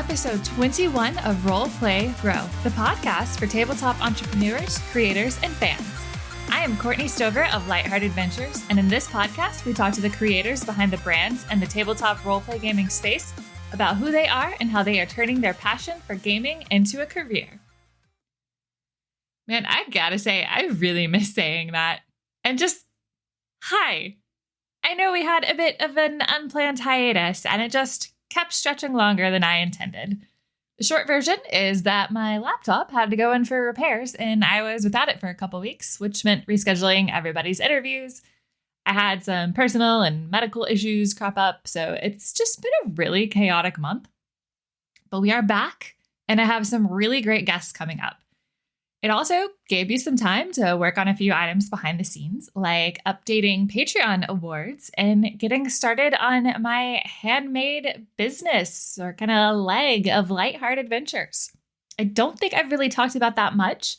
episode 21 of Roleplay Grow, the podcast for tabletop entrepreneurs, creators, and fans. I am Courtney Stover of Lightheart Adventures, and in this podcast, we talk to the creators behind the brands and the tabletop roleplay gaming space about who they are and how they are turning their passion for gaming into a career. Man, I gotta say, I really miss saying that. And just, hi. I know we had a bit of an unplanned hiatus, and it just kept stretching longer than I intended. The short version is that my laptop had to go in for repairs, and I was without it for a couple weeks, which meant rescheduling everybody's interviews. I had some personal and medical issues crop up, so it's just been a really chaotic month. But we are back, and I have some really great guests coming up. It also gave me some time to work on a few items behind the scenes, like updating Patreon awards and getting started on my handmade business or kind of leg of Lightheart Adventures. I don't think I've really talked about that much,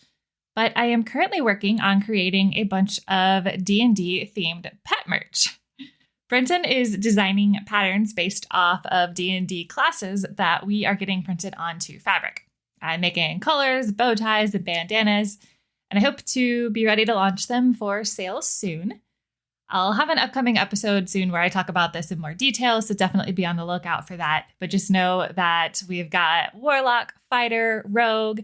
but I am currently working on creating a bunch of D&D themed pet merch. Brenton is designing patterns based off of D&D classes that we are getting printed onto fabric. I'm making colors, bow ties, and bandanas, and I hope to be ready to launch them for sale soon. I'll have an upcoming episode soon where I talk about this in more detail, so definitely be on the lookout for that. But just know that we've got Warlock, Fighter, Rogue,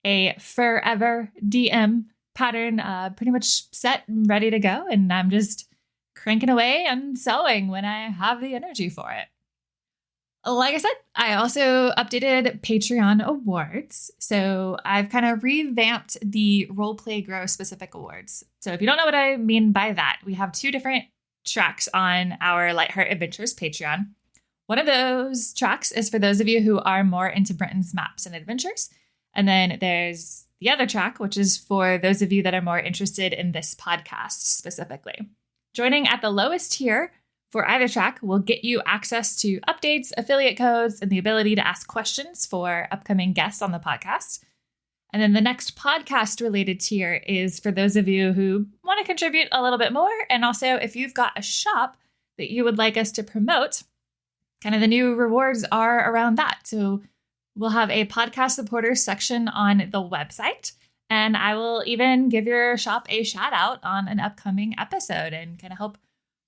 a Forever DM pattern pretty much set and ready to go, and I'm just cranking away and sewing when I have the energy for it. Like I said, I also updated Patreon awards. So I've kind of revamped the Roleplay Grow specific awards. So if you don't know what I mean by that, we have two different tracks on our Lightheart Adventures Patreon. One of those tracks is for those of you who are more into Brenton's maps and adventures. And then there's the other track, which is for those of you that are more interested in this podcast specifically. Joining at the lowest tier for either track will get you access to updates, affiliate codes, and the ability to ask questions for upcoming guests on the podcast. And then the next podcast-related tier is for those of you who want to contribute a little bit more. And also, if you've got a shop that you would like us to promote, kind of the new rewards are around that. So we'll have a podcast supporters section on the website. And I will even give your shop a shout out on an upcoming episode and kind of help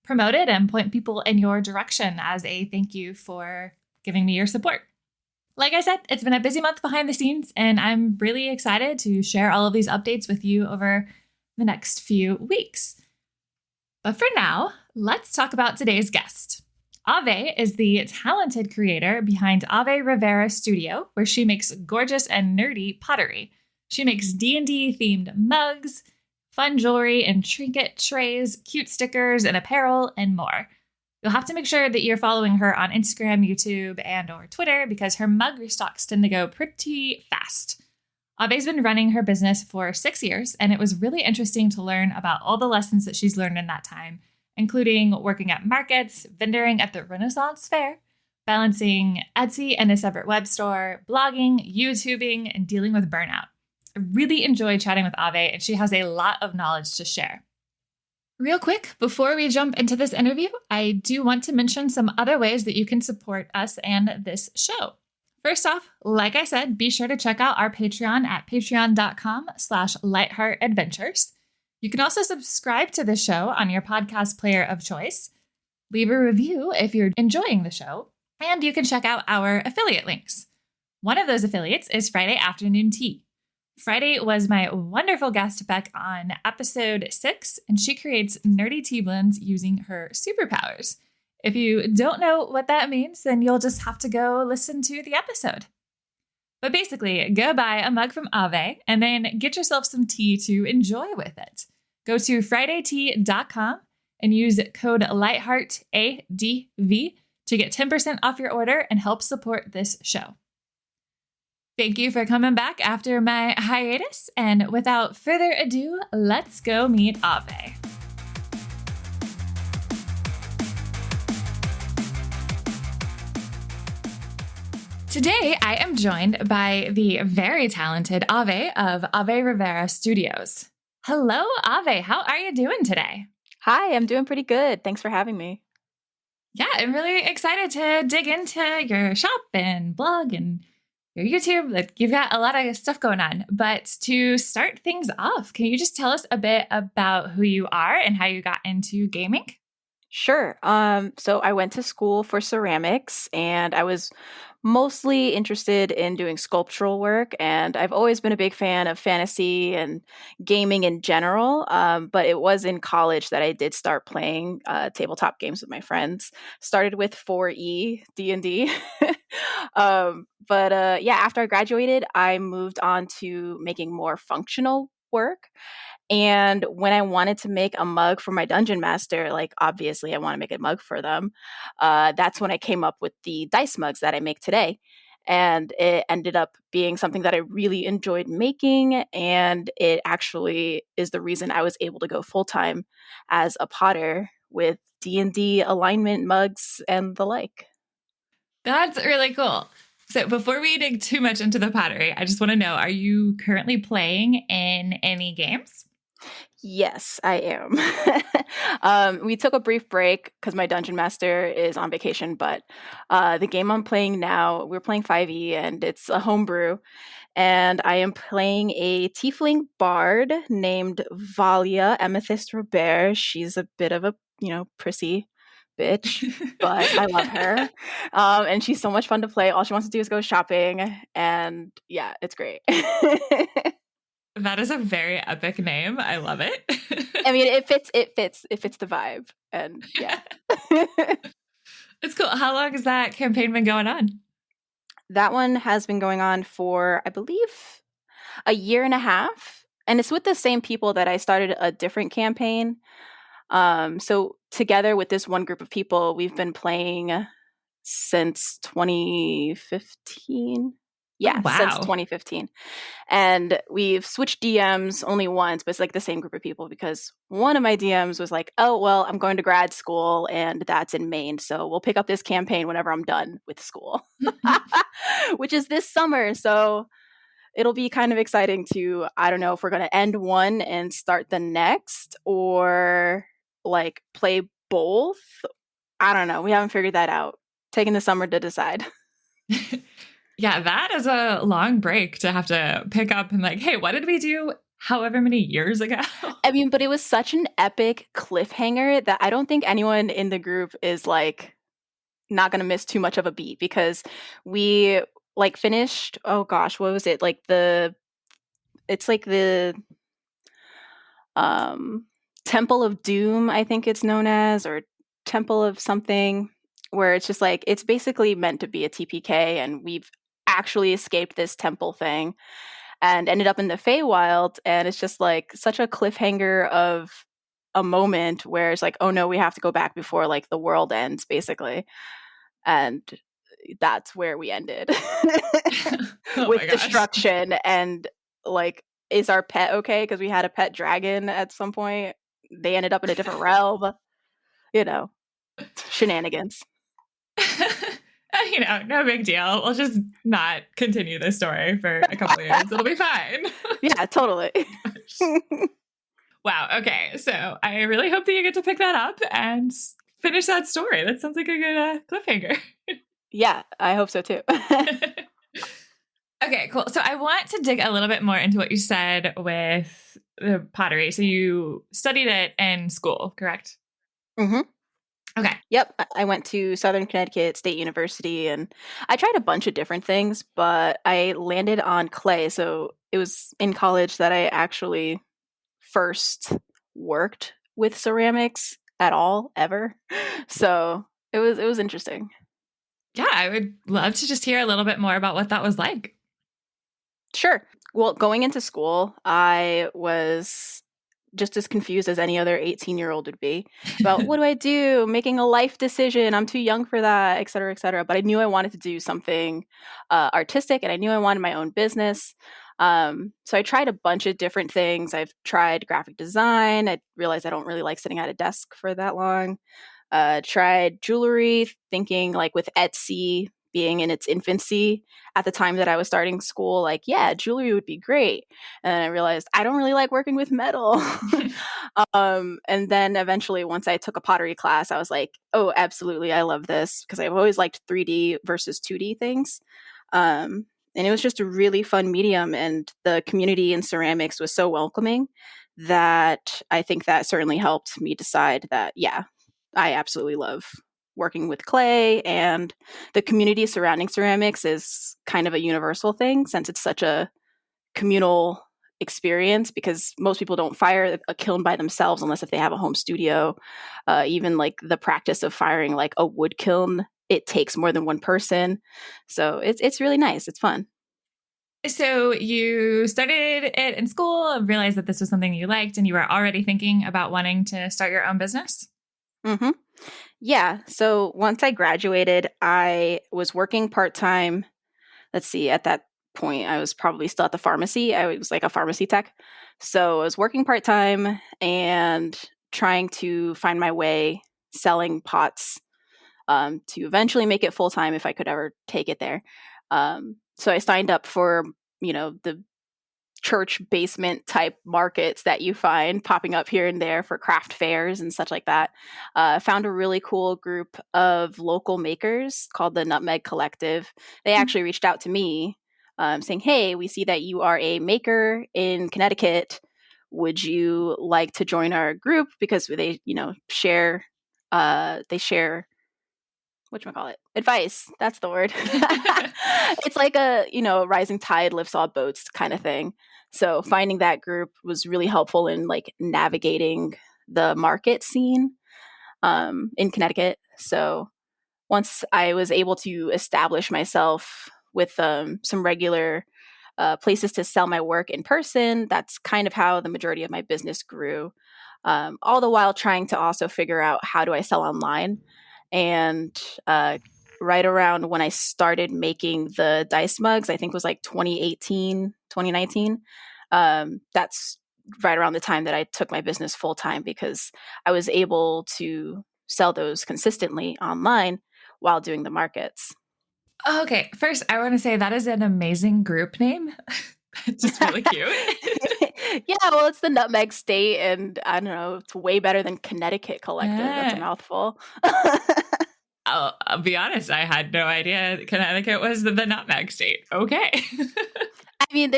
promote it and point people in your direction as a thank you for giving me your support. Like I said, it's been a busy month behind the scenes, and I'm really excited to share all of these updates with you over the next few weeks. But for now, let's talk about today's guest. Avé is the talented creator behind Avé Rivera Studio, where she makes gorgeous and nerdy pottery. She makes D&D themed mugs, fun jewelry and trinket trays, cute stickers and apparel, and more. You'll have to make sure that you're following her on Instagram, YouTube, and or Twitter because her mug restocks tend to go pretty fast. Avé's been running her business for 6 years, and it was really interesting to learn about all the lessons that she's learned in that time, including working at markets, vendoring at the Renaissance Fair, balancing Etsy and a separate web store, blogging, YouTubing, and dealing with burnout. I really enjoyed chatting with Avé, and she has a lot of knowledge to share. Real quick, before we jump into this interview, I do want to mention some other ways that you can support us and this show. First off, like I said, be sure to check out our Patreon at patreon.com/lightheartadventures. You can also subscribe to the show on your podcast player of choice, leave a review if you're enjoying the show, and you can check out our affiliate links. One of those affiliates is Friday Afternoon Tea. Friday was my wonderful guest Beck on episode 6, and she creates nerdy tea blends using her superpowers. If you don't know what that means, then you'll just have to go listen to the episode. But basically, go buy a mug from Avé and then get yourself some tea to enjoy with it. Go to fridaytea.com and use code LIGHTHEARTADV to get 10% off your order and help support this show. Thank you for coming back after my hiatus, and without further ado, let's go meet Avé. Today, I am joined by the very talented Avé of Avé Rivera Studios. Hello, Avé. How are you doing today? Hi, I'm doing pretty good. Thanks for having me. Yeah, I'm really excited to dig into your shop and blog and your YouTube. Like you've got a lot of stuff going on. But to start things off, can you just tell us a bit about who you are and how you got into gaming? Sure. So I went to school for ceramics and I was mostly interested in doing sculptural work. And I've always been a big fan of fantasy and gaming in general. But it was in college that I did start playing tabletop games with my friends. Started with 4E D&D. But yeah, after I graduated, I moved on to making more functional work. And when I wanted to make a mug for my dungeon master, like obviously I want to make a mug for them. That's when I came up with the dice mugs that I make today. And it ended up being something that I really enjoyed making. And it actually is the reason I was able to go full time as a potter with D&D alignment mugs and the like. That's really cool. So before we dig too much into the pottery, I just want to know, are you currently playing in any games? Yes, I am. We took a brief break because my dungeon master is on vacation, but the game I'm playing now, we're playing 5e and it's a homebrew. And I am playing a tiefling bard named Valia Amethyst Robert. She's a bit of a, prissy bitch, but I love her. And she's so much fun to play. All she wants to do is go shopping. And yeah, it's great. That is a very epic name. I love it. I mean, it fits the vibe. And yeah. It's cool. How long has that campaign been going on? That one has been going on for, I believe, a year and a half. And it's with the same people that I started a different campaign. So together with this one group of people, we've been playing since 2015. Oh, Yeah, since wow. 2015. And we've switched DMs only once, but it's like the same group of people because one of my DMs was like, oh, well, I'm going to grad school and that's in Maine. So we'll pick up this campaign whenever I'm done with school, which is this summer. So it'll be kind of exciting to, I don't know if we're going to end one and start the next or like play both. I don't know. We haven't figured that out. Taking the summer to decide. Yeah, that is a long break to have to pick up and like, hey, what did we do however many years ago? I mean, but it was such an epic cliffhanger that I don't think anyone in the group is like not going to miss too much of a beat because we like finished, oh gosh, what was it? It's like the Temple of Doom, I think it's known as, or Temple of something, where it's just like it's basically meant to be a TPK, and we've actually escaped this temple thing and ended up in the Feywild, and it's just like such a cliffhanger of a moment where it's like, oh no, we have to go back before like the world ends, basically, and that's where we ended Oh with my gosh. destruction and like is our pet okay? Because we had a pet dragon at some point. They ended up in a different realm, you know, shenanigans. No big deal. We'll just not continue this story for a couple of years. It'll be fine. Yeah, totally. Wow. Okay. So I really hope that you get to pick that up and finish that story. That sounds like a good cliffhanger. Yeah, I hope so too. Okay, cool. So I want to dig a little bit more into what you said with the pottery. So you studied it in school, correct? hmm Okay. Yep, I went to Southern Connecticut State University and I tried a bunch of different things, but I landed on clay. So it was in college that I actually first worked with ceramics at all ever. So it was interesting. Yeah, I would love to just hear a little bit more about what that was like. Sure. Well, going into school, I was just as confused as any other 18-year-old would be about what do I do? Making a life decision. I'm too young for that, et cetera, et cetera. But I knew I wanted to do something artistic and I knew I wanted my own business. So I tried a bunch of different things. I've tried graphic design. I realized I don't really like sitting at a desk for that long. Tried jewelry, thinking like with Etsy, being in its infancy at the time that I was starting school, like, yeah, jewelry would be great. And I realized I don't really like working with metal. And then eventually, once I took a pottery class, I was like, oh, absolutely, I love this, because I've always liked 3D versus 2D things. And it was just a really fun medium, and the community in ceramics was so welcoming that I think that certainly helped me decide that, yeah, I absolutely love working with clay, and the community surrounding ceramics is kind of a universal thing, since it's such a communal experience, because most people don't fire a kiln by themselves unless if they have a home studio. Even like the practice of firing like a wood kiln, it takes more than one person. So it's really nice. It's fun. So you started it in school and realized that this was something you liked, and you were already thinking about wanting to start your own business? Mm-hmm. Yeah. So once I graduated, I was working part-time. Let's see, at that point, I was probably still at the pharmacy. I was like a pharmacy tech. So I was working part-time and trying to find my way selling pots, to eventually make it full-time if I could ever take it there. So I signed up for, the church basement type markets that you find popping up here and there for craft fairs and such like that. Found a really cool group of local makers called the Nutmeg Collective. They actually reached out to me, saying, hey, we see that you are a maker in Connecticut. Would you like to join our group? Because they, share, they share whatchamacallit, advice. That's the word. It's like a, rising tide lifts all boats kind of thing. So finding that group was really helpful in like navigating the market scene, in Connecticut. So once I was able to establish myself with some regular places to sell my work in person, that's kind of how the majority of my business grew. All the while trying to also figure out, how do I sell online? And right around when I started making the dice mugs, I think it was like 2018, 2019. That's right around the time that I took my business full time, because I was able to sell those consistently online while doing the markets. Okay. First, I want to say that is an amazing group name. It's just really cute. Yeah, well, it's the Nutmeg State, and I don't know, it's way better than Connecticut Collective. That's a mouthful. I'll be honest, I had no idea Connecticut was the nutmeg state. Okay. I mean,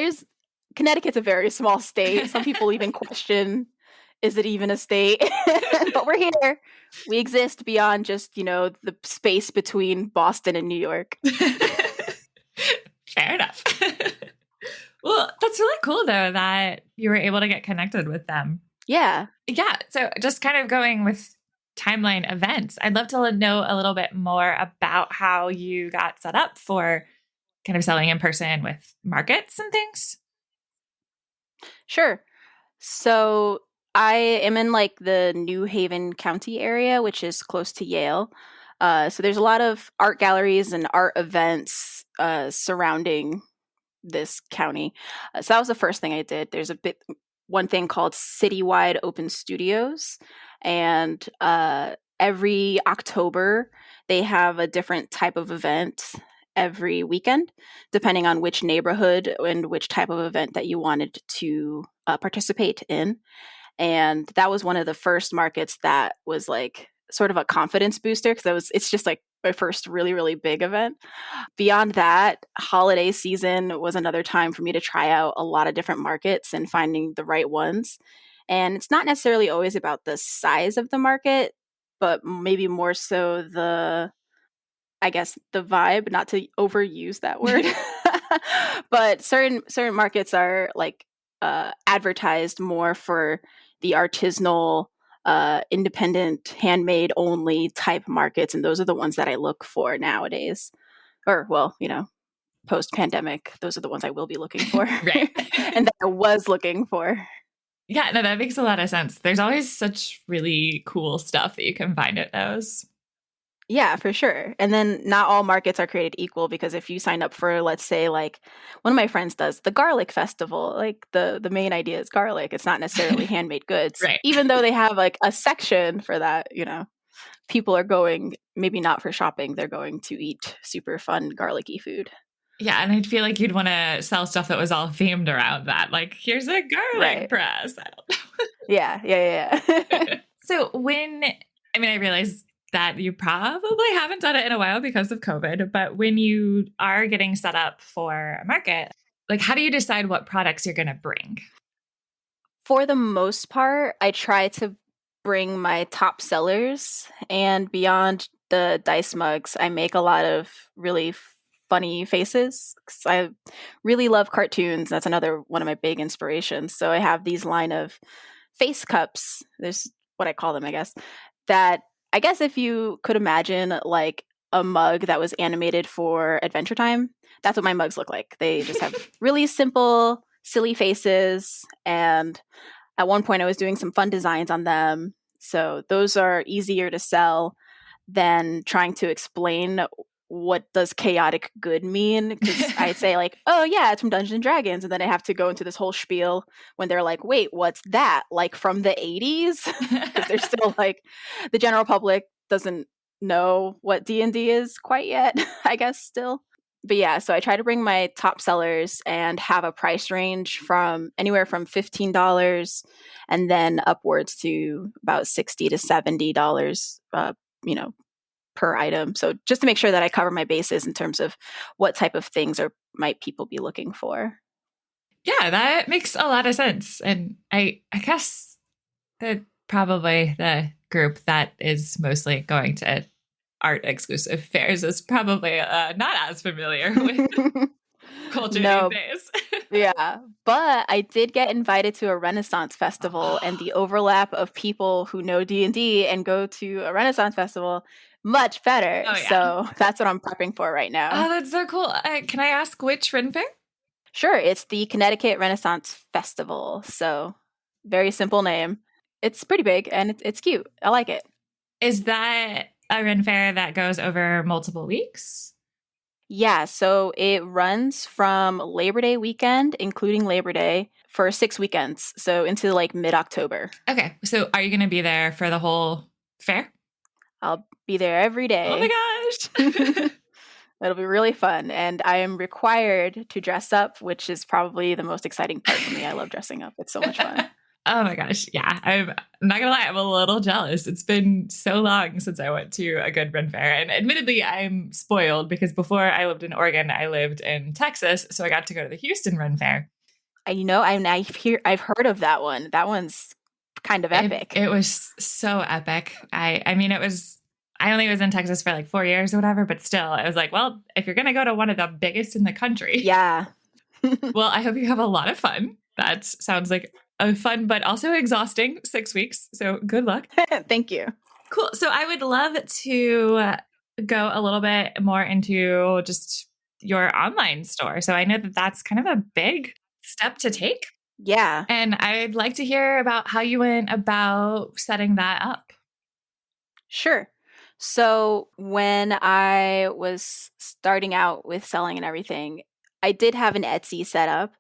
Connecticut's a very small state. Some people even question, is it even a state? But we're here. We exist beyond just, the space between Boston and New York. Fair enough. Well, that's really cool, though, that you were able to get connected with them. Yeah. Yeah. So just kind of going with timeline events, I'd love to know a little bit more about how you got set up for kind of selling in person with markets and things. Sure. So I am in like the New Haven County area, which is close to Yale. So there's a lot of art galleries and art events surrounding this county. So that was the first thing I did. There's one thing called Citywide Open Studios, and every October they have a different type of event every weekend, depending on which neighborhood and which type of event that you wanted to participate in. And that was one of the first markets that was like sort of a confidence booster, because it's just like my first really, really big event. Beyond that, holiday season was another time for me to try out a lot of different markets and finding the right ones. And it's not necessarily always about the size of the market, but maybe more so the vibe, not to overuse that word. But certain markets are like advertised more for the artisanal, independent, handmade only type markets, and those are the ones that I look for nowadays. Or, well, post pandemic, those are the ones I will be looking for. Right. And that I was looking for. Yeah, no, that makes a lot of sense. There's always such really cool stuff that you can find at those. Yeah, for sure. And then not all markets are created equal, because if you sign up for, let's say, like one of my friends does the garlic festival, like the main idea is garlic. It's not necessarily handmade goods, Right. even though they have like a section for that. people are going, maybe not for shopping, they're going to eat super fun garlicky food. Yeah, and I'd feel like you'd want to sell stuff that was all themed around that. Like, here's a garlic press. I don't know. Yeah. So I realize that you probably haven't done it in a while because of COVID, but when you are getting set up for a market, like, how do you decide what products you're going to bring? For the most part, I try to bring my top sellers, and beyond the dice mugs, I make a lot of really funny faces. 'Cause I really love cartoons. That's another one of my big inspirations. So I have these line of face cups. There's what I call them, I guess, that I guess if you could imagine like a mug that was animated for Adventure Time, that's what my mugs look like. They just have really simple, silly faces. And at one point, I was doing some fun designs on them. So those are easier to sell than trying to explain what does chaotic good mean. Because I say like, oh yeah, it's from Dungeons and Dragons. And then I have to go into this whole spiel when they're like, wait, what's that? Like from the 80s? Because they're still like, the general public doesn't know what D&D is quite yet, I guess still. But yeah, so I try to bring my top sellers and have a price range from anywhere from $15 and then upwards to about $60 to $70, per item. So just to make sure that I cover my bases in terms of what type of things might people be looking for. Yeah, that makes a lot of sense. And I guess that probably the group that is mostly going to art exclusive fairs is probably not as familiar with culture these days. Yeah, but I did get invited to a Renaissance festival, and the overlap of people who know D&D and go to a Renaissance festival, much better. Oh, yeah. So that's what I'm prepping for right now. Oh, that's so cool. Can I ask which Ren Fair? Sure, it's the Connecticut Renaissance Festival. So very simple name. It's pretty big and it's cute. I like it. Is that a Ren Fair that goes over multiple weeks? Yeah, so it runs from Labor Day weekend, including Labor Day, for 6 weekends. So into like mid-October. Okay, so are you going to be there for the whole fair? I'll be there every day. Oh my gosh. It'll be really fun. And I am required to dress up, which is probably the most exciting part for me. I love dressing up. It's so much fun. Oh my gosh. Yeah. I'm not going to lie. I'm a little jealous. It's been so long since I went to a good Ren Fair. And admittedly, I'm spoiled because before I lived in Oregon, I lived in Texas. So I got to go to the Houston Ren Fair. I've heard of that one. That one's kind of epic. It was so epic. I only was in Texas for like 4 years or whatever, but still, I was like, well, if you're going to go to one of the biggest in the country. Yeah. Well, I hope you have a lot of fun. That sounds like a fun, but also exhausting 6 weeks. So good luck. Thank you. Cool. So I would love to go a little bit more into just your online store. So I know that that's kind of a big step to take. Yeah. And I'd like to hear about how you went about setting that up. Sure. So when I was starting out with selling and everything, I did have an Etsy set up.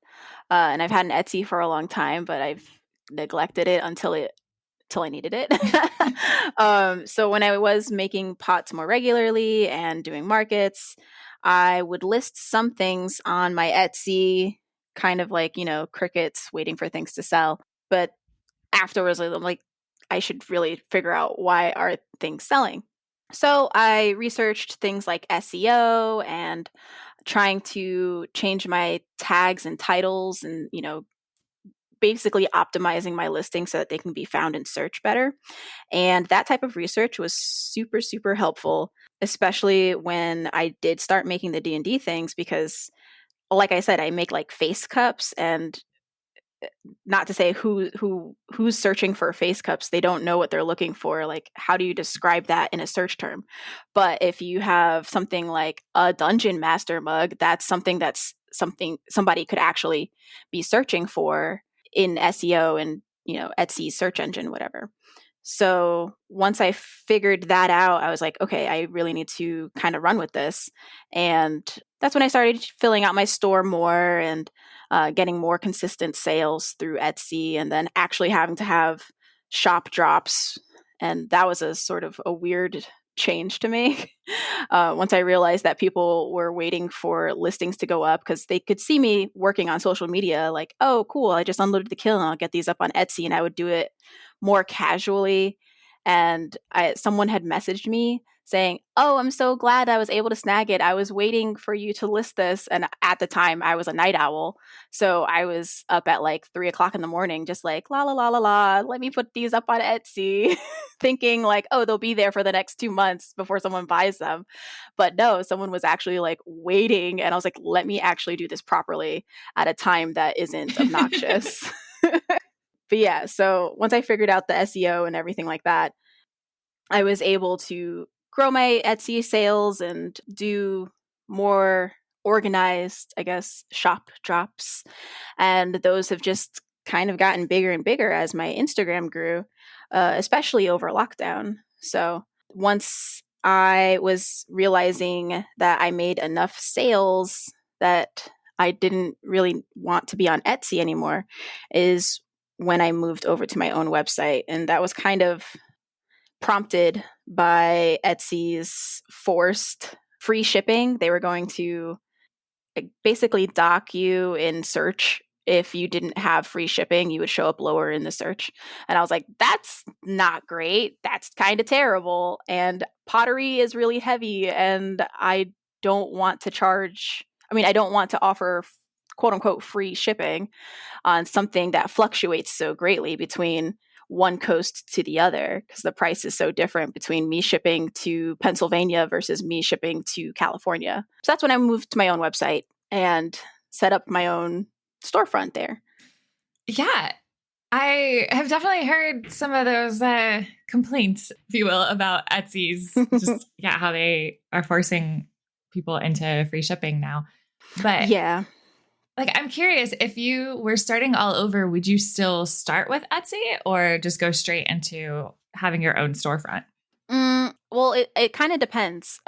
And I've had an Etsy for a long time, but I've neglected it until I needed it. So when I was making pots more regularly and doing markets, I would list some things on my Etsy, kind of like, crickets waiting for things to sell. But afterwards, I'm like, I should really figure out why are things selling. So I researched things like SEO and trying to change my tags and titles and, basically optimizing my listing so that they can be found in search better. And that type of research was super, super helpful, especially when I did start making the D&D things, because like I said, I make like face cups, and not to say who's searching for face cups, they don't know what they're looking for. Like, how do you describe that in a search term? But if you have something like a dungeon master mug, that's something somebody could actually be searching for in SEO and Etsy search engine, whatever. So once I figured that out, I was like, okay, I really need to kind of run with this. And that's when I started filling out my store more and getting more consistent sales through Etsy, and then actually having to have shop drops And that was a sort of a weird change to me. Once I realized that people were waiting for listings to go up because they could see me working on social media, like, oh, cool, I just unloaded the kill and I'll get these up on Etsy. And I would do it more casually. And someone had messaged me saying, oh, I'm so glad I was able to snag it. I was waiting for you to list this. And at the time, I was a night owl. So I was up at like 3 o'clock in the morning, just like, la, la, la, la, la, let me put these up on Etsy, thinking like, oh, they'll be there for the next 2 months before someone buys them. But no, someone was actually like waiting. And I was like, let me actually do this properly at a time that isn't obnoxious. But yeah, so once I figured out the SEO and everything like that, I was able to grow my Etsy sales and do more organized, I guess, shop drops. And those have just kind of gotten bigger and bigger as my Instagram grew, especially over lockdown. So once I was realizing that I made enough sales that I didn't really want to be on Etsy anymore, is when I moved over to my own website. And that was kind of prompted by Etsy's forced free shipping. They were going to basically dock you in search. If you didn't have free shipping, you would show up lower in the search. And I was like, that's not great. That's kind of terrible. And pottery is really heavy. And I don't want to I don't want to offer quote unquote free shipping on something that fluctuates so greatly between one coast to the other, because the price is so different between me shipping to Pennsylvania versus me shipping to California. So that's when I moved to my own website and set up my own storefront there. Yeah, I have definitely heard some of those complaints, if you will, about Etsy's just how they are forcing people into free shipping now. But yeah, like, I'm curious, if you were starting all over, would you still start with Etsy or just go straight into having your own storefront? Well, it kind of depends.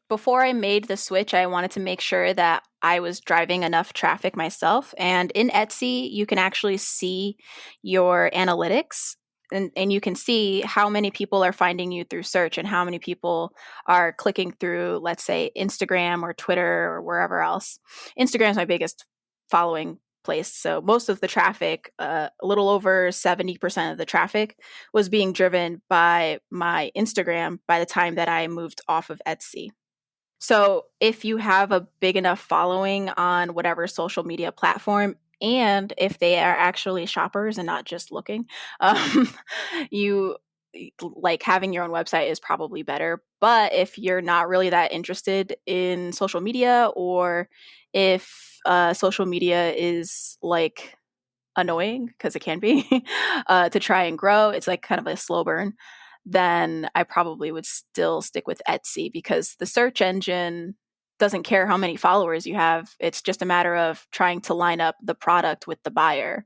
Before I made the switch, I wanted to make sure that I was driving enough traffic myself. And in Etsy, you can actually see your analytics, and you can see how many people are finding you through search and how many people are clicking through, let's say, Instagram or Twitter or wherever else. Instagram is my biggest following place. So most of the traffic, a little over 70% of the traffic, was being driven by my Instagram by the time that I moved off of Etsy. So if you have a big enough following on whatever social media platform, and if they are actually shoppers and not just looking, um, you like having your own website is probably better. But if you're not really that interested in social media, or if social media is like annoying, because it can be, to try and grow, it's like kind of a slow burn, then I probably would still stick with Etsy, because the search engine doesn't care how many followers you have. It's just a matter of trying to line up the product with the buyer.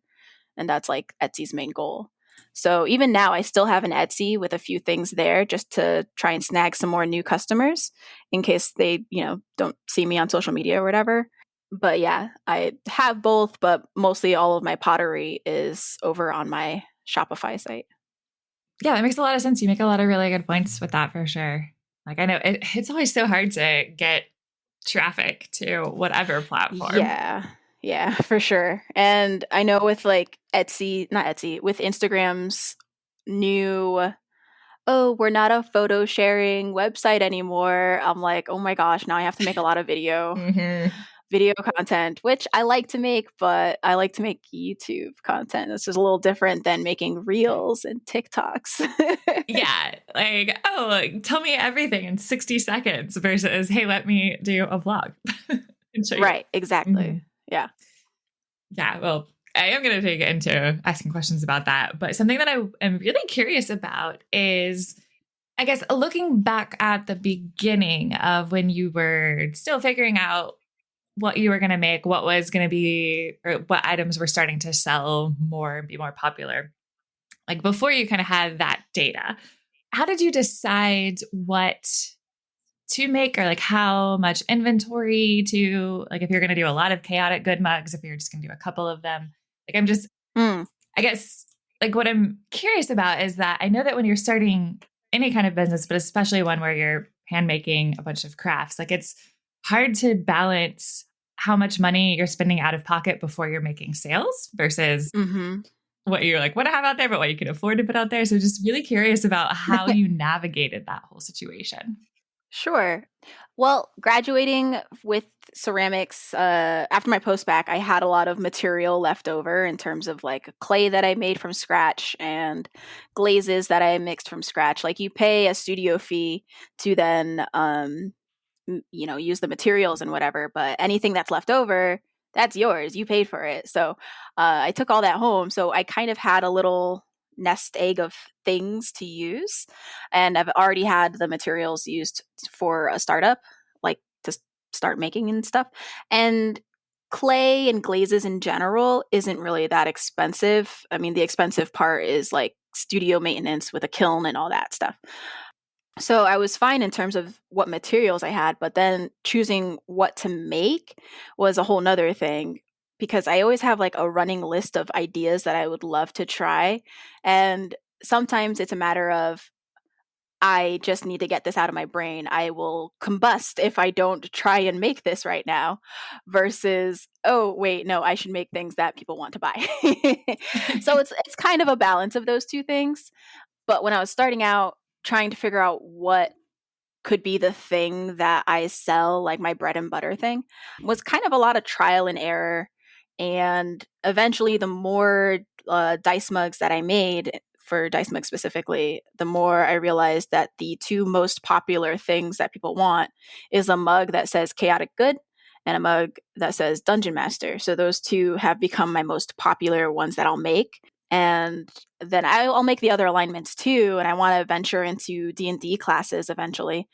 And that's like Etsy's main goal. So even now, I still have an Etsy with a few things there just to try and snag some more new customers in case they, don't see me on social media or whatever. But yeah, I have both, but mostly all of my pottery is over on my Shopify site. Yeah, that makes a lot of sense. You make a lot of really good points with that for sure. Like, I know it's always so hard to get traffic to whatever platform. Yeah, for sure. And I know with like not Etsy, with Instagram's new, oh, we're not a photo sharing website anymore. I'm like, oh my gosh, now I have to make a lot of video content, which I like to make, but I like to make YouTube content. This is a little different than making reels and TikToks. Yeah. Like, oh, tell me everything in 60 seconds versus, hey, let me do a vlog. Right. Exactly. Mm-hmm. Yeah. Yeah. Well, I am going to take into asking questions about that. But something that I am really curious about is, I guess, looking back at the beginning of when you were still figuring out what you were going to make, what was going to be, or what items were starting to sell more and be more popular. Like, before you kind of had that data, how did you decide what to make, or like how much inventory to, like, if you're going to do a lot of chaotic good mugs, if you're just going to do a couple of them? Like, I'm just, I guess like what I'm curious about is that I know that when you're starting any kind of business, but especially one where you're handmaking a bunch of crafts, like it's hard to balance how much money you're spending out of pocket before you're making sales versus Mm-hmm. what you're like, want to have out there, but what you can afford to put out there. So just really curious about how you navigated that whole situation. Sure. Well, graduating with ceramics, after my post-bac, I had a lot of material left over in terms of like clay that I made from scratch and glazes that I mixed from scratch. Like you pay a studio fee to then, use the materials and whatever, but anything that's left over, that's yours. You paid for it. So I took all that home. So I kind of had a little nest egg of things to use. And I've already had the materials used for a startup, like to start making and stuff. And clay and glazes in general isn't really that expensive. I mean, the expensive part is like studio maintenance with a kiln and all that stuff. So I was fine in terms of what materials I had, but then choosing what to make was a whole nother thing because I always have like a running list of ideas that I would love to try. And sometimes it's a matter of I just need to get this out of my brain. I will combust if I don't try and make this right now versus, oh, wait, no, I should make things that people want to buy. So it's kind of a balance of those two things. But when I was starting out, trying to figure out what could be the thing that I sell, like my bread and butter thing, was kind of a lot of trial and error. And eventually, the more dice mugs that I made for dice mugs specifically, the more I realized that the two most popular things that people want is a mug that says chaotic good and a mug that says dungeon master. So those two have become my most popular ones that I'll make. And then I'll make the other alignments too, and I want to venture into D&D classes eventually.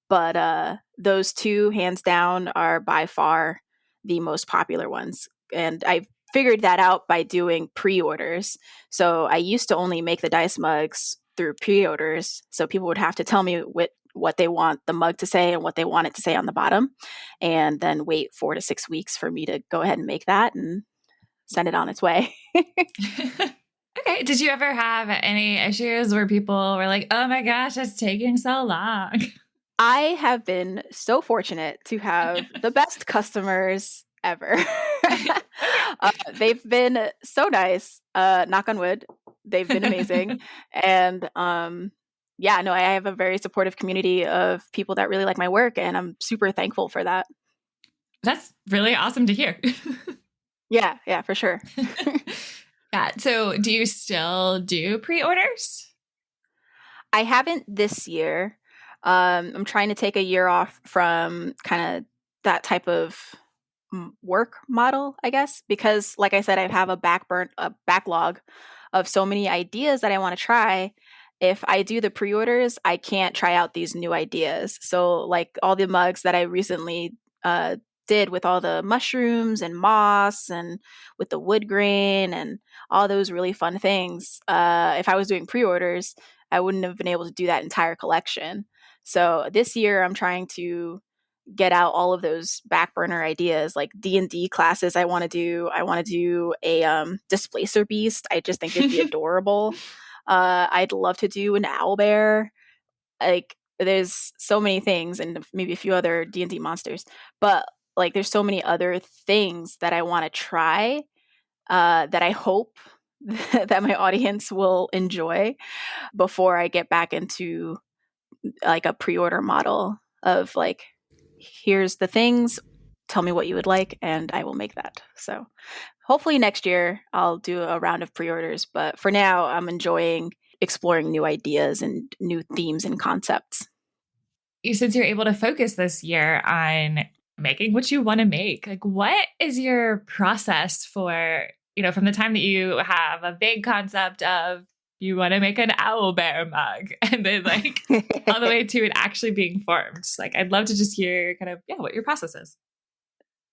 But those two, hands down, are by far the most popular ones. And I figured that out by doing pre-orders. So I used to only make the dice mugs through pre-orders. So people would have to tell me what they want the mug to say and what they want it to say on the bottom, and then wait 4 to 6 weeks for me to go ahead and make that and send it on its way. Okay. Did you ever have any issues where people were like, oh my gosh, it's taking so long? I have been so fortunate to have the best customers ever. They've been so nice. Knock on wood. They've been amazing. And yeah, no, I have a very supportive community of people that really like my work, and I'm super thankful for that. That's really awesome to hear. Yeah, for sure. Yeah. So do you still do pre-orders? I haven't this year. I'm trying to take a year off from kind of that type of work model, I guess, because like I said, I have a backlog of so many ideas that I want to try. If I do the pre-orders, I can't try out these new ideas. So like all the mugs that I recently did with all the mushrooms and moss and with the wood grain and all those really fun things, if I was doing pre-orders, I wouldn't have been able to do that entire collection. So this year I'm trying to get out all of those back burner ideas, like D&D classes. I want to do a displacer beast. I just think it'd be adorable. I'd love to do an owl bear. Like there's so many things, and maybe a few other D&D monsters, but like there's so many other things that I want to try, that I hope that my audience will enjoy before I get back into like a pre-order model of like, here's the things, tell me what you would like, and I will make that. So hopefully next year I'll do a round of pre-orders, but for now I'm enjoying exploring new ideas and new themes and concepts. Since you're able to focus this year on making what you want to make, like what is your process for, from the time that you have a big concept of you want to make an owl bear mug and then like all the way to it actually being formed? Like I'd love to just hear kind of, what your process is.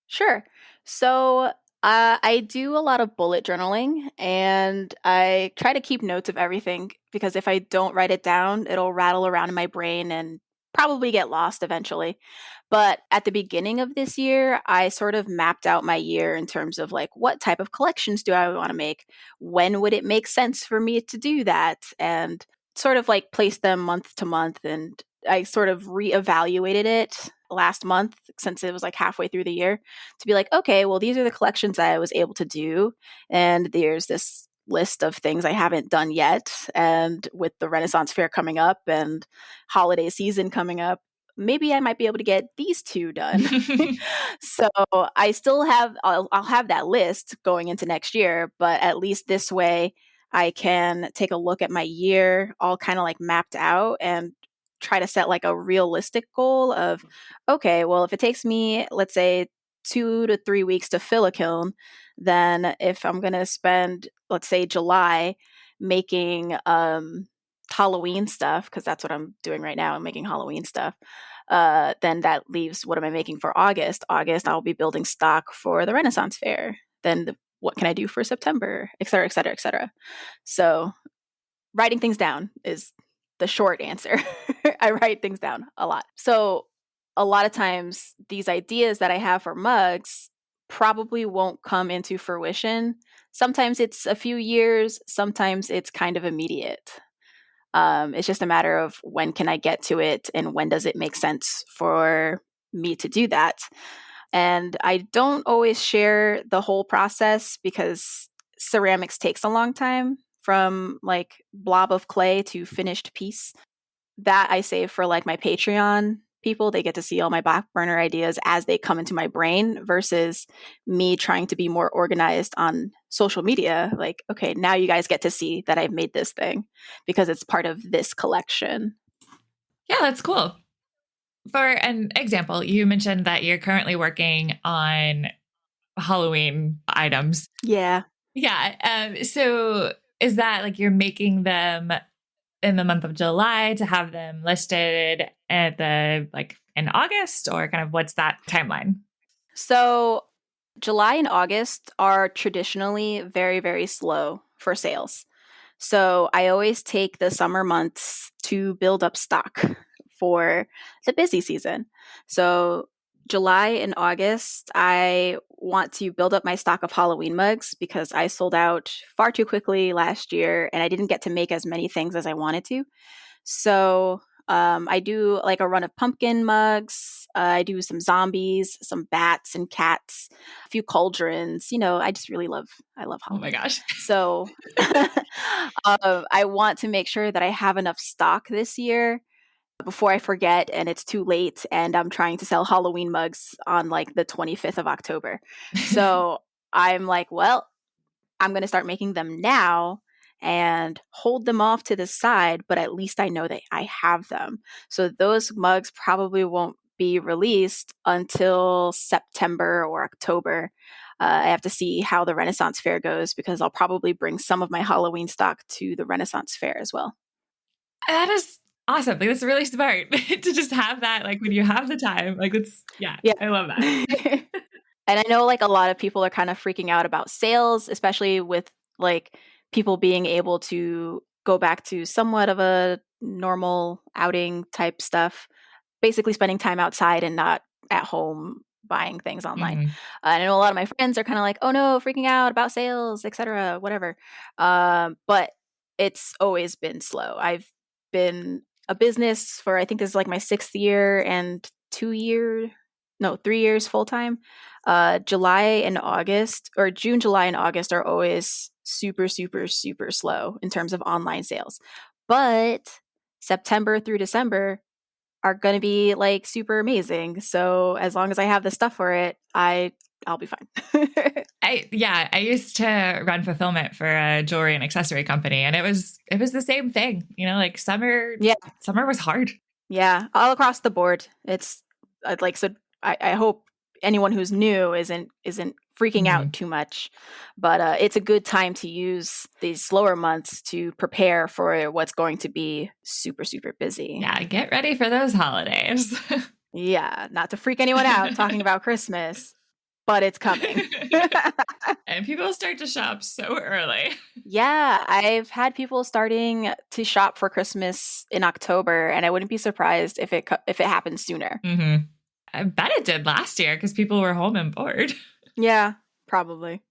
Sure. So I do a lot of bullet journaling, and I try to keep notes of everything because if I don't write it down, it'll rattle around in my brain and probably get lost eventually. But at the beginning of this year, I sort of mapped out my year in terms of like, what type of collections do I want to make? When would it make sense for me to do that? And sort of like place them month to month. And I sort of reevaluated it last month since it was like halfway through the year to be like, okay, well, these are the collections I was able to do. And there's this list of things I haven't done yet. And with the Renaissance Fair coming up and holiday season coming up, maybe I might be able to get these two done. So I still have, I'll have that list going into next year, but at least this way I can take a look at my year all kind of like mapped out and try to set like a realistic goal of, okay, well, if it takes me, let's say 2 to 3 weeks to fill a kiln, then if I'm going to spend, let's say July making, Halloween stuff, because that's what I'm doing right now. I'm making Halloween stuff. Then that leaves, what am I making for August? August, I'll be building stock for the Renaissance Fair. Then what can I do for September, et cetera, et cetera, et cetera. So writing things down is the short answer. I write things down a lot. So a lot of times these ideas that I have for mugs probably won't come into fruition. Sometimes it's a few years, sometimes it's kind of immediate. It's just a matter of when can I get to it and when does it make sense for me to do that. And I don't always share the whole process because ceramics takes a long time from like blob of clay to finished piece. That I save for like my Patreon people. They get to see all my back burner ideas as they come into my brain versus me trying to be more organized on social media. Like, okay, now you guys get to see that I've made this thing because it's part of this collection. Yeah, that's cool. For an example, you mentioned that you're currently working on Halloween items. Yeah. Yeah. So is that like you're making them in the month of July to have them listed at the like in August, or kind of what's that timeline? So July and August are traditionally very, very slow for sales. So I always take the summer months to build up stock for the busy season. So July and August, I want to build up my stock of Halloween mugs because I sold out far too quickly last year and I didn't get to make as many things as I wanted to. So I do like a run of pumpkin mugs. I do some zombies, some bats and cats, a few cauldrons. You know, I just really I love Halloween. Oh my gosh. So I want to make sure that I have enough stock this year before I forget and it's too late and I'm trying to sell Halloween mugs on like the 25th of October. So I'm like, well, I'm going to start making them now and hold them off to the side, but at least I know that I have them. So those mugs probably won't be released until September or October. I have to see how the Renaissance Fair goes because I'll probably bring some of my Halloween stock to the Renaissance Fair as well. That is awesome. Like, that's really smart to just have that, like when you have the time, like yeah, I love that. And I know like a lot of people are kind of freaking out about sales, especially with like people being able to go back to somewhat of a normal outing type stuff, basically spending time outside and not at home buying things online. Mm-hmm. I know a lot of my friends are kind of like, oh no, freaking out about sales, etc., whatever. But it's always been slow. I've been a business for, I think this is like my 6th year and 3 years full time. July and August, or June, July, and August are always super, super, super slow in terms of online sales. But September through December are going to be like super amazing. So as long as I have the stuff for it, I'll be fine. I used to run fulfillment for a jewelry and accessory company, and it was the same thing. You know, like summer was hard. Yeah, all across the board. It's like, so I hope anyone who's new isn't freaking out too much, but it's a good time to use these slower months to prepare for what's going to be super, super busy. Yeah, get ready for those holidays. Yeah, not to freak anyone out talking about Christmas, but it's coming. And people start to shop so early. Yeah, I've had people starting to shop for Christmas in October, and I wouldn't be surprised if it happens sooner. Mm-hmm. I bet it did last year because people were home and bored. Yeah, probably.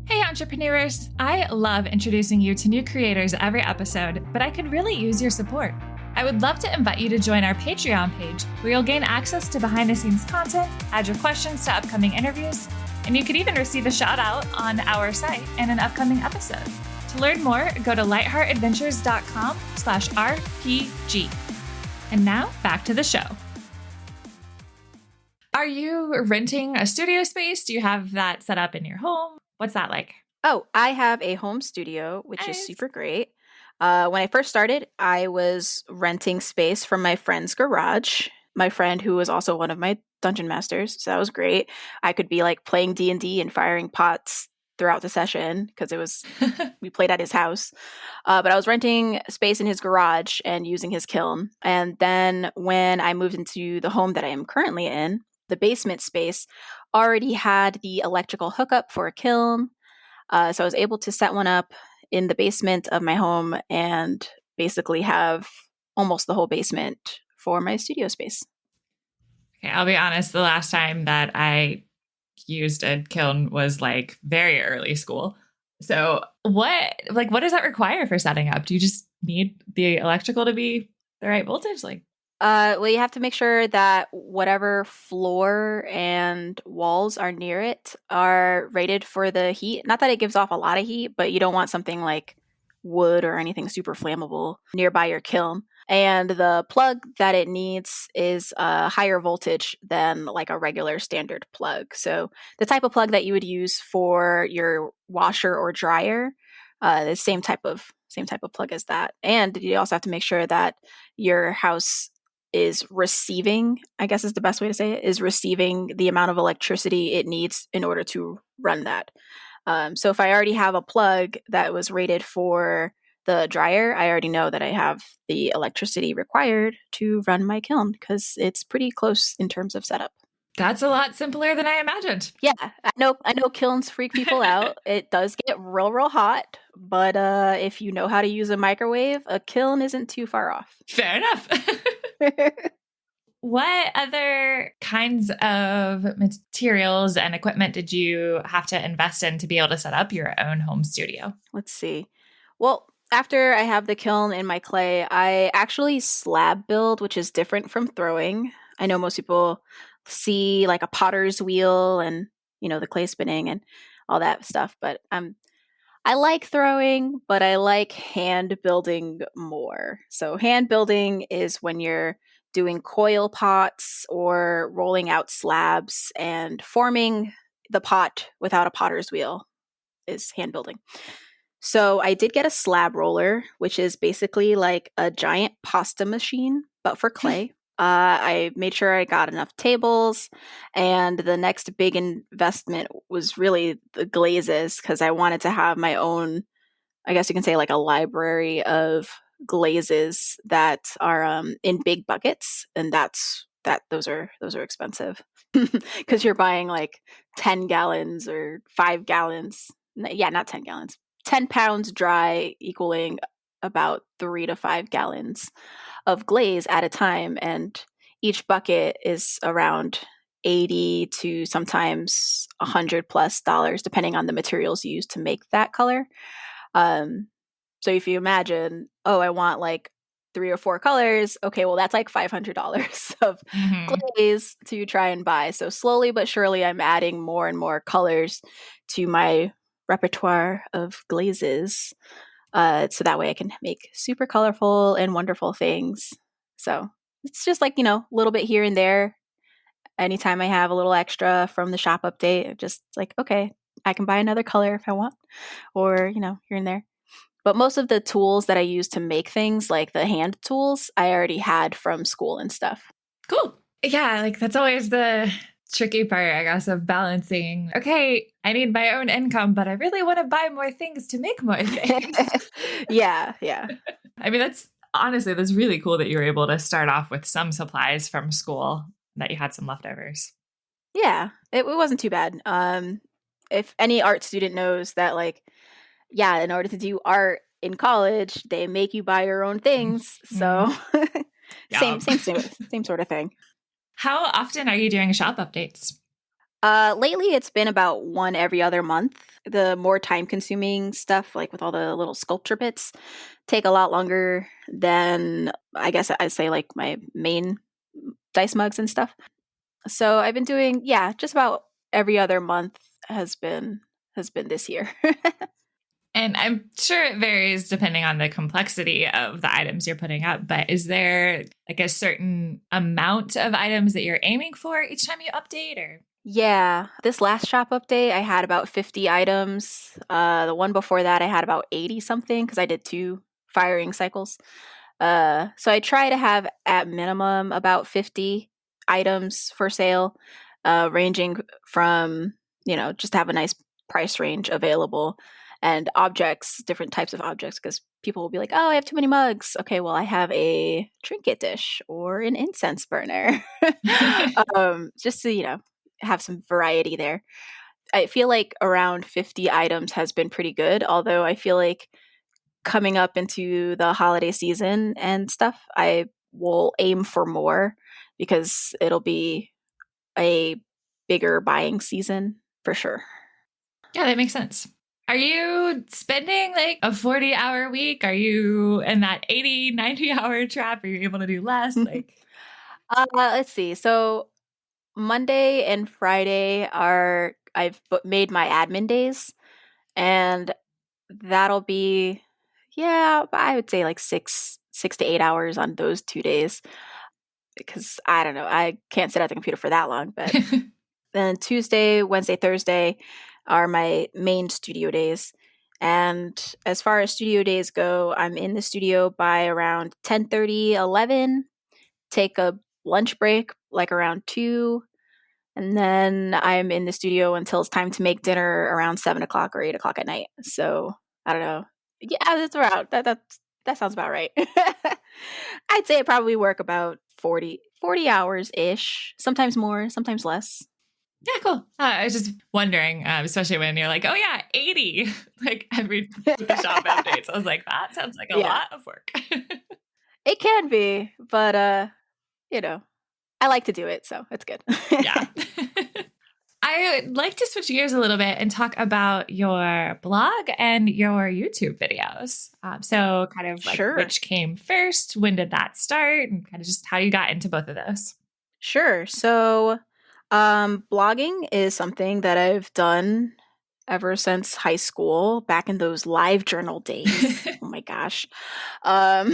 Hey, entrepreneurs! I love introducing you to new creators every episode, but I could really use your support. I would love to invite you to join our Patreon page, where you'll gain access to behind-the-scenes content, add your questions to upcoming interviews, and you could even receive a shout-out on our site in an upcoming episode. To learn more, go to lightheartadventures.com/RPG. And now, back to the show. Are you renting a studio space? Do you have that set up in your home? What's that like? Oh, I have a home studio, which is super great. When I first started, I was renting space from my friend's garage. My friend, who was also one of my dungeon masters, so that was great. I could be like playing D&D and firing pots throughout the session because we played at his house. But I was renting space in his garage and using his kiln. And then when I moved into the home that I am currently in, the basement space already had the electrical hookup for a kiln. So I was able to set one up in the basement of my home and basically have almost the whole basement for my studio space. Okay, I'll be honest, the last time that I used a kiln was like very early school. So what does that require for setting up? Do you just need the electrical to be the right voltage? Well, you have to make sure that whatever floor and walls are near it are rated for the heat. Not that it gives off a lot of heat, but you don't want something like wood or anything super flammable nearby your kiln. And the plug that it needs is a higher voltage than like a regular standard plug. So the type of plug that you would use for your washer or dryer, the same type of plug as that. And you also have to make sure that your house is receiving, I guess is the best way to say it, is receiving the amount of electricity it needs in order to run that. So if I already have a plug that was rated for the dryer, I already know that I have the electricity required to run my kiln because it's pretty close in terms of setup. That's a lot simpler than I imagined. Yeah, I know kilns freak people out. It does get real hot, but if you know how to use a microwave, a kiln isn't too far off. Fair enough. What other kinds of materials and equipment did you have to invest in to be able to set up your own home studio? Let's see. Well, after I have the kiln in my clay, I actually slab build, which is different from throwing. I know most people see like a potter's wheel and, the clay spinning and all that stuff, but I like throwing, but I like hand building more. So hand building is when you're doing coil pots or rolling out slabs, and forming the pot without a potter's wheel is hand building. So I did get a slab roller, which is basically like a giant pasta machine, but for clay. I made sure I got enough tables, and the next big investment was really the glazes, because I wanted to have my own, I guess you can say, like a library of glazes that are in big buckets, and those are expensive because you're buying like 10 gallons or 5 gallons. Yeah, not 10 gallons. 10 pounds dry equaling about 3 to 5 gallons of glaze at a time, and each bucket is around 80 to sometimes $100+ depending on the materials used to make that color. So if you imagine, I want like 3 or 4 colors, okay, well that's like $500 of glaze to try and buy. So slowly but surely I'm adding more and more colors to my repertoire of glazes. So that way I can make super colorful and wonderful things. So it's just like, a little bit here and there. Anytime I have a little extra from the shop update, just like, okay, I can buy another color if I want, or, here and there. But most of the tools that I use to make things, like the hand tools, I already had from school and stuff. Cool. Yeah, like that's always the tricky part, I guess, of balancing. Okay, I need my own income, but I really want to buy more things to make more things. Yeah. I mean, that's really cool that you were able to start off with some supplies from school, that you had some leftovers. Yeah, it wasn't too bad. If any art student knows that, like, yeah, in order to do art in college, they make you buy your own things. So same sort of thing. How often are you doing shop updates? Lately it's been about one every other month. The more time consuming stuff, like with all the little sculpture bits, take a lot longer than I guess I'd say like my main dice mugs and stuff. So I've been doing, yeah, just about every other month has been this year. And I'm sure it varies depending on the complexity of the items you're putting up, but is there like a certain amount of items that you're aiming for each time you update or? Yeah, this last shop update, I had about 50 items. The one before that, I had about 80 something because I did two firing cycles. So I try to have at minimum about 50 items for sale, ranging from, just to have a nice price range available and objects, different types of objects, because people will be like, oh, I have too many mugs. Okay, well, I have a trinket dish or an incense burner. Just to, have some variety there. I feel like around 50 items has been pretty good, although I feel like coming up into the holiday season and stuff, I will aim for more because it'll be a bigger buying season for sure. Yeah, that makes sense. Are you spending like a 40-hour week? Are you in that 80, 90-hour trap? Are you able to do less? Like, Let's see. So Monday and Friday are made my admin days, and that'll be, yeah, I would say like 6 to 8 hours on those 2 days because I don't know, I can't sit at the computer for that long. But then Tuesday, Wednesday, Thursday are my main studio days. And as far as studio days go, I'm in the studio by around 10:30, 11. Take a lunch break like around 2, and then I'm in the studio until it's time to make dinner around 7 o'clock or 8 o'clock at night. So I don't know. Yeah, that's around that sounds about right. I'd say I probably work about 40 hours ish, sometimes more, sometimes less. yeah, cool. I was just wondering, especially when you're like, oh yeah, 80, like every with the shop updates. I was like, that sounds like a Yeah, lot of work. it can be, but you know, I like to do it, so it's good. Yeah. I would like to switch gears a little bit and talk about your blog and your YouTube videos. So, kind of like Sure. which came first, when did that start, and kind of just how you got into both of those. Sure. So, blogging is something that I've done ever since high school, back in those live journal days. Oh my gosh. Um,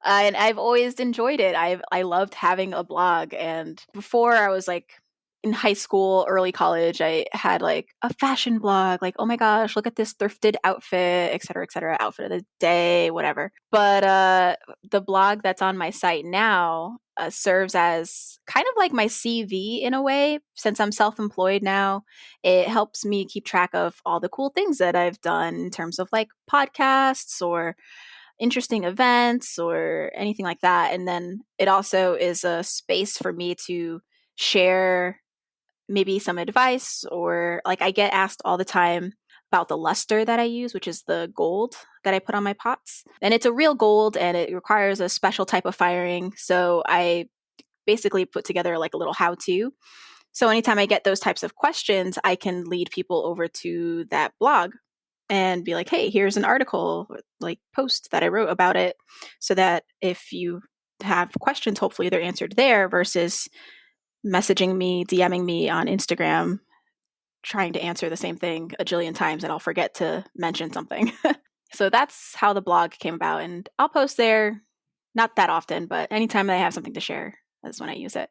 and I've always enjoyed it. I loved having a blog. And before I was like in high school, early college, I had like a fashion blog, like, oh my gosh, look at this thrifted outfit, et cetera, outfit of the day, whatever. But the blog that's on my site now serves as kind of like my CV in a way. Since I'm self employed now, it helps me keep track of all the cool things that I've done in terms of like podcasts or interesting events or anything like that. And then it also is a space for me to share maybe some advice, or like I get asked all the time about the luster that I use, which is the gold that I put on my pots. And it's a real gold and it requires a special type of firing. So I basically put together like a little how to. So anytime I get those types of questions, I can lead people over to that blog and be like, hey, here's an article, like post that I wrote about it, so that if you have questions, hopefully they're answered there versus messaging me, DMing me on Instagram, trying to answer the same thing a jillion times and I'll forget to mention something. So that's how the blog came about. And I'll post there not that often, but anytime that I have something to share, that's when I use it.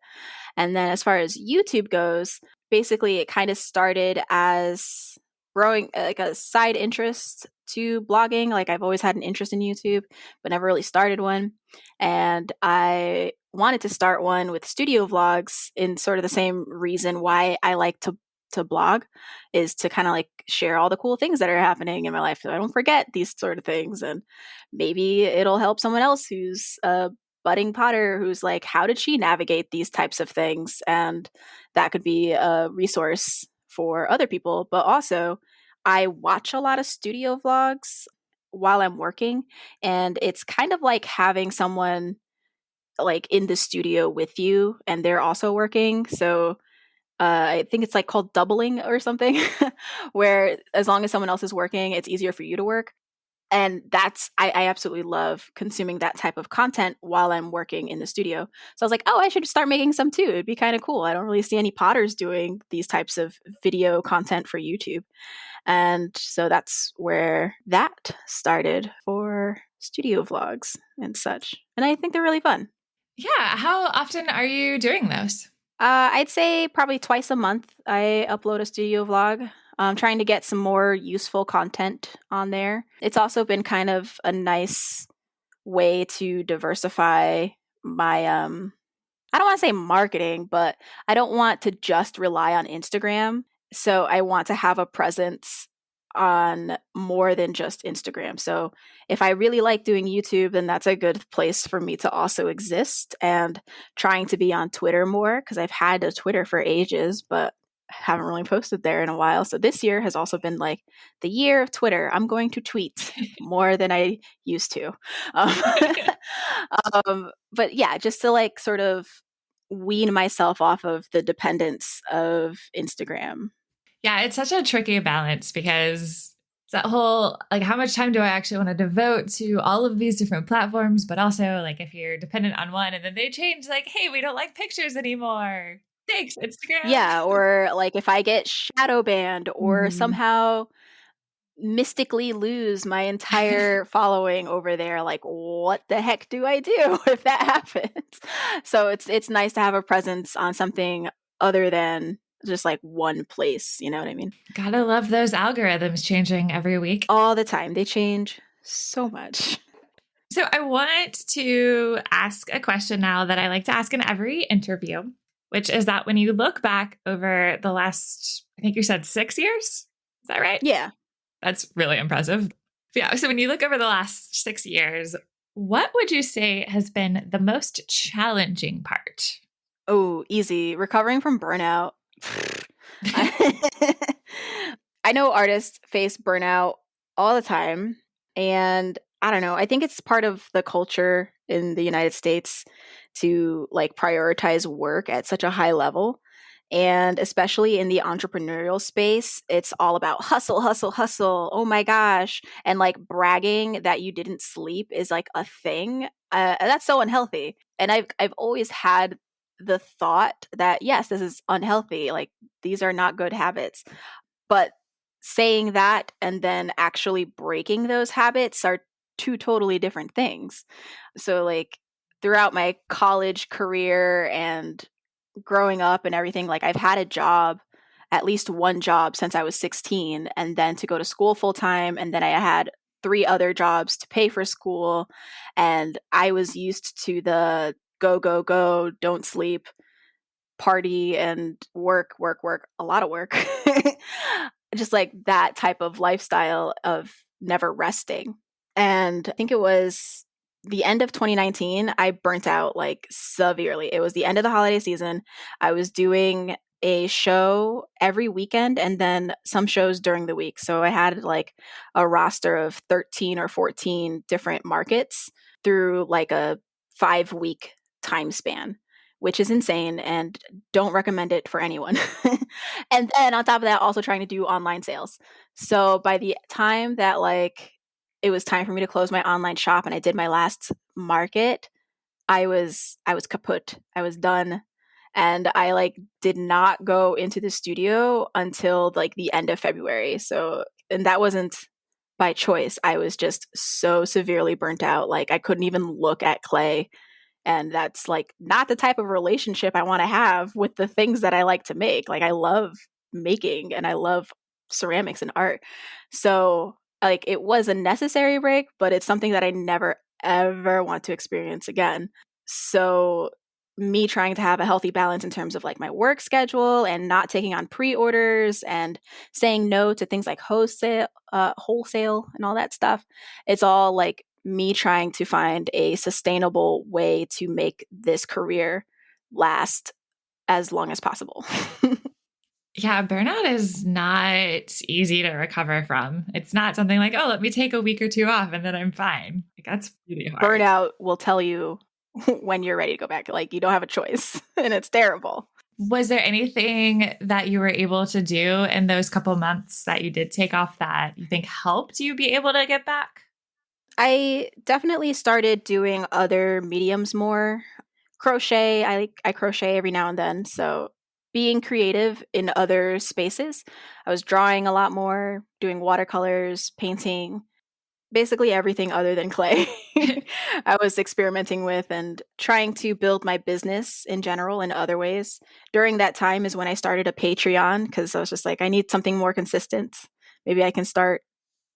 And then as far as YouTube goes, basically it kind of started as growing like a side interest to blogging. Like I've always had an interest in YouTube, but never really started one. And I wanted to start one with studio vlogs in sort of the same reason why I like to blog, is to kind of like share all the cool things that are happening in my life so I don't forget these sort of things. And maybe it'll help someone else who's a budding potter who's like, how did she navigate these types of things? And that could be a resource for other people. But also, I watch a lot of studio vlogs while I'm working, and it's kind of like having someone like in the studio with you and they're also working. So I think it's like called doubling or something, where as long as someone else is working, it's easier for you to work. And I absolutely love consuming that type of content while I'm working in the studio. So I was like, oh, I should start making some too. It'd be kind of cool. I don't really see any potters doing these types of video content for YouTube. And so that's where that started for studio vlogs and such. And I think they're really fun. Yeah. How often are you doing those? I'd say probably twice a month I upload a studio vlog. I'm trying to get some more useful content on there. It's also been kind of a nice way to diversify my I don't want to say marketing, but I don't want to just rely on Instagram. So I want to have a presence on more than just Instagram. So if I really like doing YouTube, then that's a good place for me to also exist, and trying to be on Twitter more because I've had a Twitter for ages, but haven't really posted there in a while. So this year has also been like the year of Twitter. I'm going to tweet more than I used to. Um, but yeah, just to like sort of wean myself off of the dependence of Instagram. Yeah, it's such a tricky balance because it's that whole, like, how much time do I actually want to devote to all of these different platforms? But also, like, if you're dependent on one and then they change, like, hey, we don't like pictures anymore. Thanks, Instagram. Yeah, or like if I get shadow banned or Mhm. somehow mystically lose my entire following over there, like what the heck do I do if that happens? So it's nice to have a presence on something other than just like one place, you know what I mean? Gotta love those algorithms changing every week. All the time. They change so much. So I want to ask a question now that I like to ask in every interview, which is that when you look back over the last, I think you said 6 years, is that right? Yeah. That's really impressive. Yeah. So when you look over the last 6 years, what would you say has been the most challenging part? Oh, easy. Recovering from burnout. I, I know artists face burnout all the time. And I don't know. I think it's part of the culture in the United States to like prioritize work at such a high level. And especially in the entrepreneurial space, it's all about hustle, hustle, hustle. Oh my gosh. And like bragging that you didn't sleep is like a thing. That's so unhealthy. And I've always had the thought that, yes, this is unhealthy. Like these are not good habits. But saying that and then actually breaking those habits are two totally different things. So, like, throughout my college career and growing up and everything, like, I've had a job, at least one job since I was 16, and then to go to school full time. And then I had three other jobs to pay for school. And I was used to the go, go, go, don't sleep, party and work, work, work, a lot of work. Just like that type of lifestyle of never resting. And I think it was the end of 2019, I burnt out like severely. It was the end of the holiday season. I was doing a show every weekend and then some shows during the week. So I had like a roster of 13 or 14 different markets through like a 5 week time span, which is insane and don't recommend it for anyone. And then on top of that, also trying to do online sales. So by the time that like it was time for me to close my online shop and I did my last market, I was kaput. I was done. And I like did not go into the studio until like the end of February. So, and that wasn't by choice. I was just so severely burnt out. Like I couldn't even look at clay, and that's like not the type of relationship I want to have with the things that I like to make. Like I love making and I love ceramics and art. So like it was a necessary break, but it's something that I never ever want to experience again. So me trying to have a healthy balance in terms of like my work schedule and not taking on pre-orders and saying no to things like wholesale and all that stuff. It's all like me trying to find a sustainable way to make this career last as long as possible. Yeah, burnout is not easy to recover from. It's not something like, oh, let me take a week or two off and then I'm fine. Like that's really hard. Burnout will tell you when you're ready to go back. Like, you don't have a choice, and it's terrible. Was there anything that you were able to do in those couple months that you did take off that you think helped you be able to get back? I definitely started doing other mediums more. Crochet, I crochet every now and then. So being creative in other spaces. I was drawing a lot more, doing watercolors, painting, basically everything other than clay. I was experimenting with and trying to build my business in general in other ways. During that time is when I started a Patreon, because I was just like, I need something more consistent. Maybe I can start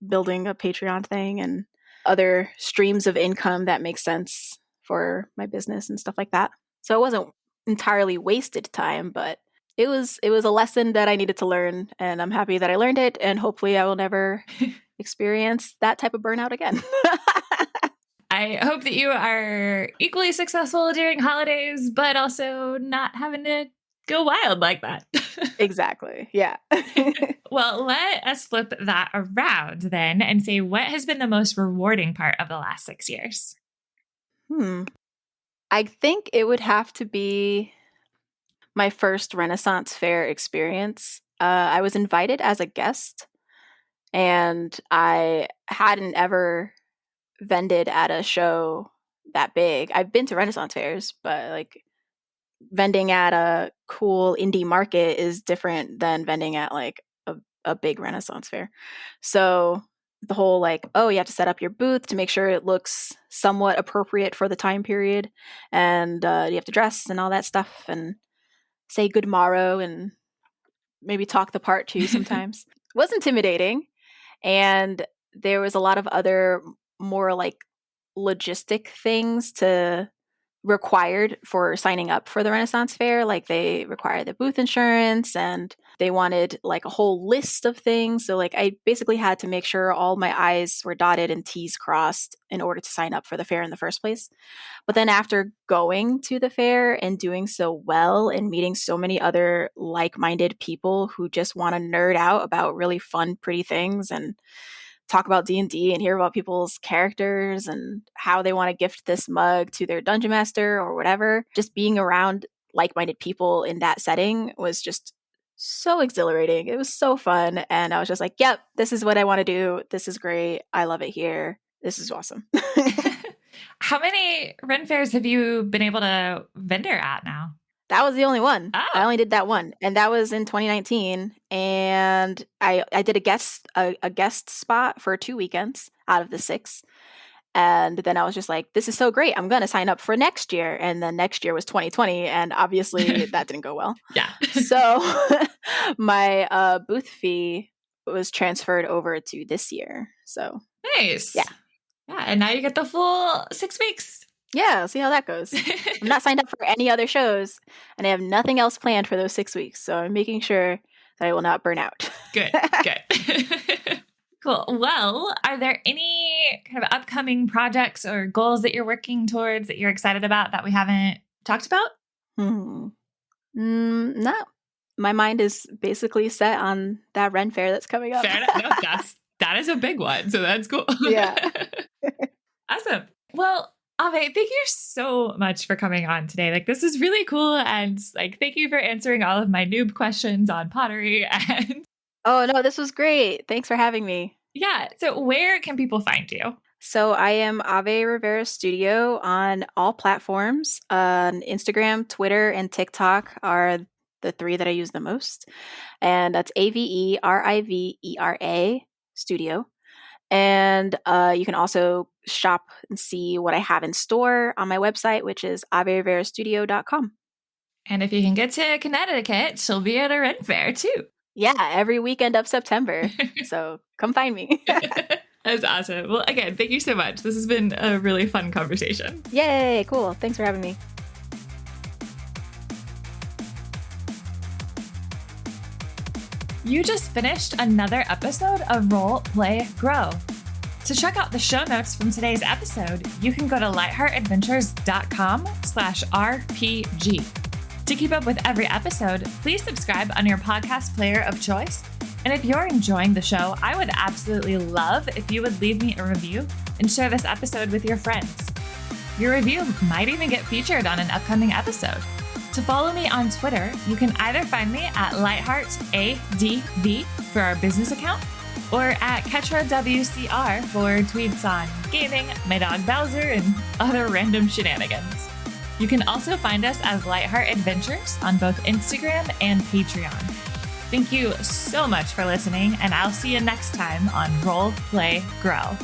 building a Patreon thing and other streams of income that make sense for my business and stuff like that. So it wasn't entirely wasted time, but it was a lesson that I needed to learn, and I'm happy that I learned it, and hopefully I will never experience that type of burnout again. I hope that you are equally successful during holidays, but also not having to go wild like that. Exactly. Yeah. Well, let us flip that around then and say, what has been the most rewarding part of the last 6 years? I think it would have to be my first Renaissance Fair experience. I was invited as a guest, and I hadn't ever vended at a show that big. I've been to Renaissance fairs, but like vending at a cool indie market is different than vending at like a big Renaissance fair. So the whole like, oh, you have to set up your booth to make sure it looks somewhat appropriate for the time period, and you have to dress and all that stuff and say good morrow and maybe talk the part too sometimes. It was intimidating, and there was a lot of other more like logistic things to required for signing up for the Renaissance Fair. Like, they required the booth insurance, and they wanted like a whole list of things. So like, I basically had to make sure all my I's were dotted and T's crossed in order to sign up for the fair in the first place. But then after going to the fair and doing so well and meeting so many other like-minded people who just want to nerd out about really fun, pretty things and talk about D&D and hear about people's characters and how they want to gift this mug to their dungeon master or whatever, just being around like-minded people in that setting was just so exhilarating. It was so fun. And I was just like, yep, this is what I want to do. This is great. I love it here. This is awesome. How many Ren fairs have you been able to vendor at now? That was the only one. Oh. I only did that one, and that was in 2019. And I did a guest spot for 2 weekends out of the 6. And then I was just like, this is so great. I'm going to sign up for next year. And then next year was 2020, and obviously that didn't go well. Yeah. So my booth fee was transferred over to this year. So nice. Yeah. Yeah, and now you get the full 6 weeks. Yeah, I'll see how that goes. I'm not signed up for any other shows, and I have nothing else planned for those 6 weeks. So I'm making sure that I will not burn out. Good. Cool. Well, are there any kind of upcoming projects or goals that you're working towards that you're excited about that we haven't talked about? No. My mind is basically set on that Ren Fair that's coming up. Fair enough. No, that is a big one. So that's cool. Yeah. Awesome. Well, Avé, thank you so much for coming on today. Like, this is really cool. And like, thank you for answering all of my noob questions on pottery. And oh, no, this was great. Thanks for having me. Yeah. So where can people find you? So I am Avé Rivera Studio on all platforms. Instagram, Twitter, and TikTok are the 3 that I use the most. And that's AVERIVERA Studio. And you can also shop and see what I have in store on my website, which is AvéRiveraStudio.com. And if you can get to Connecticut, she'll be at a Ren Fair too. Yeah, every weekend of September. So come find me. That's awesome. Well, again, thank you so much. This has been a really fun conversation. Yay, cool. Thanks for having me. You just finished another episode of Role Play Grow. To check out the show notes from today's episode, you can go to lightheartadventures.com/RPG. To keep up with every episode, please subscribe on your podcast player of choice. And if you're enjoying the show, I would absolutely love if you would leave me a review and share this episode with your friends. Your review might even get featured on an upcoming episode. To follow me on Twitter, you can either find me at LightheartADV for our business account, or at KetraWCR for tweets on gaming, my dog Bowser, and other random shenanigans. You can also find us as Lightheart Adventures on both Instagram and Patreon. Thank you so much for listening, and I'll see you next time on Role Play Grow.